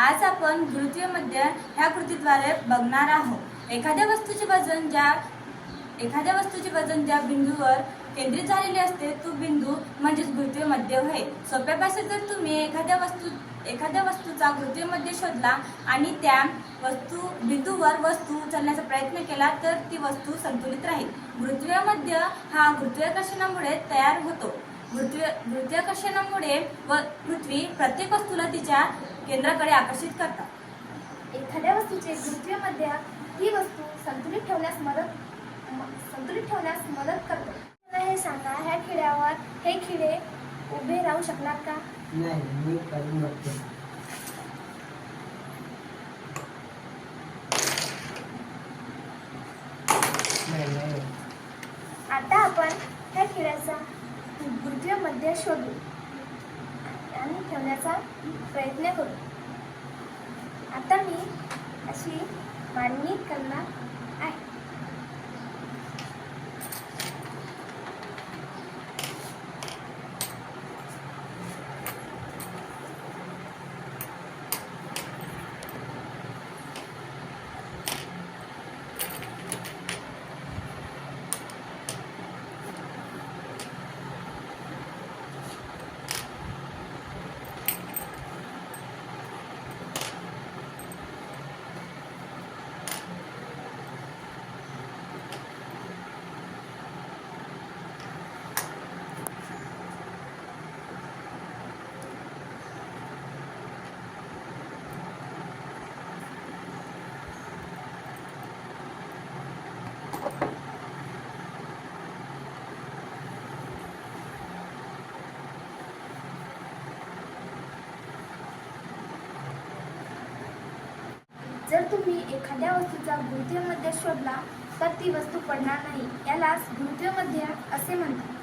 आज आपण गुरुत्वमध्य ह्या कृतीद्वारे बघणार आहोत। एखाद्या वस्तूचे वजन ज्या बिंदूवर केंद्रित झालेले असते तो बिंदू म्हणजेच गुरुत्वमध्य होय। सोप्या भाषेत जर तुम्ही एखाद्या वस्तूचा गुरुत्वमध्य शोधला आणि त्या बिंदूवर वस्तू उचलण्याचा प्रयत्न केला तर ती वस्तू संतुलित राहील। गुरुत्वमध्य हा गुरुत्वाकर्षणामुळे तयार होतो। गुरुत्वाकर्षणामुळे पृथ्वी प्रत्येक वस्तूला तिच्या केंद्राकडे आकर्षित करतात। एखाद्या वस्तूचे गुरुत्वमध्य ही वस्तू संतुलित ठेवण्यास मदत करतो। मला हे सांगा, ह्या खिड्यावर हे खिळे उभे राहू शकणार का? नाही, मी करून बघतो। नाही। आता आपण ह्या खिळ्याचा गुरुत्वमध्य शोधू आणि ठेवण्याचा प्रयत्न करू। आता मी अशी मांडणी करणार आहे। जर तुम्ही एखाद्या वस्तूचा गुरुत्वमध्य शोधला तर ती वस्तू पडणार नाही, यालाच गुरुत्वमध्य असे म्हणतात।